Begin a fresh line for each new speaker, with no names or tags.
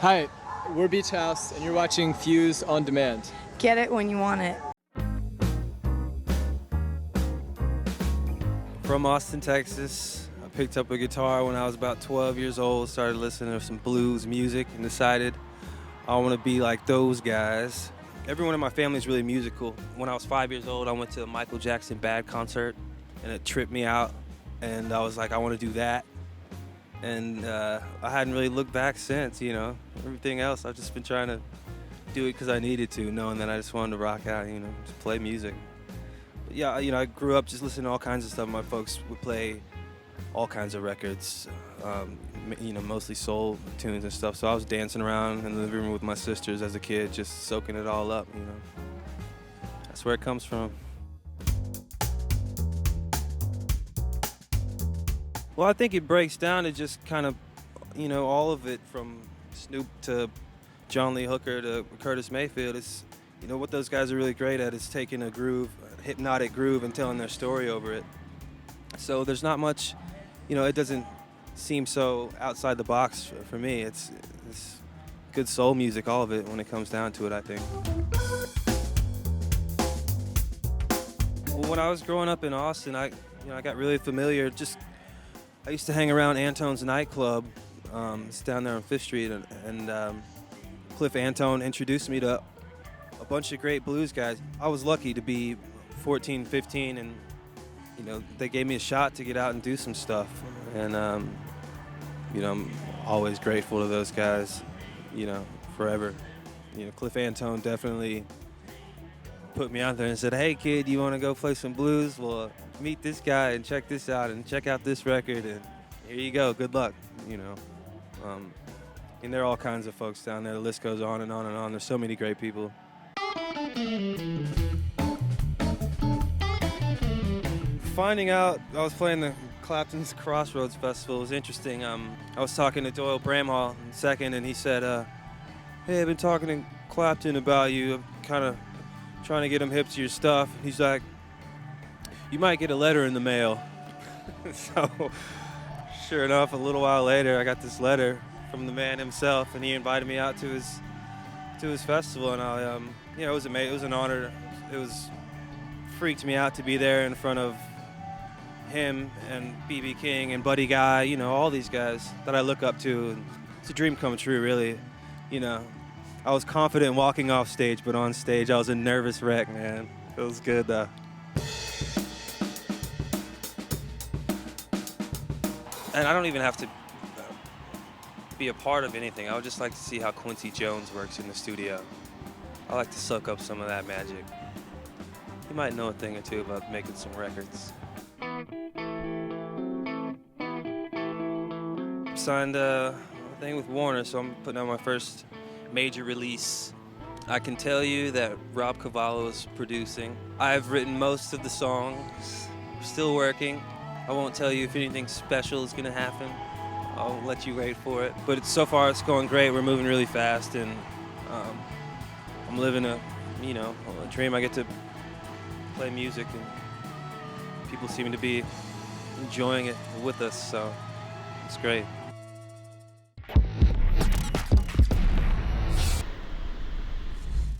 Hi, we're Beach House, and you're watching Fuse on Demand.
Get it when you want it.
From Austin, Texas. I picked up a guitar when I was about 12 years old, started listening to some blues music, and decided I want to be like those guys. Everyone in my family is really musical. When I was 5 years old, I went to a Michael Jackson Bad concert, and it tripped me out, and I was like, I want to do that. And I hadn't really looked back since, you know. Everything else, I've just been trying to do it because I needed to, knowing that I just wanted to rock out, you know, just play music. But yeah, you know, I grew up just listening to all kinds of stuff. My folks would play all kinds of records, you know, mostly soul tunes and stuff. So I was dancing around in the living room with my sisters as a kid, just soaking it all up, you know. That's where it comes from. Well, I think it breaks down to just kind of, you know, all of it from Snoop to John Lee Hooker to Curtis Mayfield. It's, you know, what those guys are really great at is taking a groove, a hypnotic groove, and telling their story over it. So there's not much, you know, it doesn't seem so outside the box for me. It's good soul music, all of it, when it comes down to it, I think. Well, when I was growing up in Austin, I got really familiar. I used to hang around Antone's nightclub. It's down there on 5th Street, and Cliff Antone introduced me to a bunch of great blues guys. I was lucky to be 14, 15, and you know, they gave me a shot to get out and do some stuff. And you know, I'm always grateful to those guys, you know, forever. You know, Cliff Antone definitely put me out there and said, "Hey kid, you want to go play some blues? Well, meet this guy and check this out and check out this record, and here you go, good luck," you know. And there are all kinds of folks down there. The list goes on and on and on. There's so many great people. Finding out I was playing the Clapton's Crossroads Festival was interesting. I was talking to Doyle Bramhall in a second, and he said, "Hey, I've been talking to Clapton about you. I'm kind of trying to get him hip to your stuff." He's like, "You might get a letter in the mail." So, sure enough, a little while later, I got this letter from the man himself, and he invited me out to his festival, and I, you know, it was amazing. It was an honor. It freaked me out to be there in front of him and B.B. King and Buddy Guy, you know, all these guys that I look up to. And it's a dream come true, really. You know, I was confident walking off stage, but on stage, I was a nervous wreck, man. It was good, though. And I don't even have to be a part of anything. I would just like to see how Quincy Jones works in the studio. I like to soak up some of that magic. You might know a thing or two about making some records. Signed a thing with Warner, so I'm putting out my first major release. I can tell you that Rob Cavallo is producing. I've written most of the songs, still working. I won't tell you if anything special is gonna happen. I'll let you wait for it. But so far it's going great. We're moving really fast, and I'm living a dream. I get to play music, and people seem to be enjoying it with us, so it's great.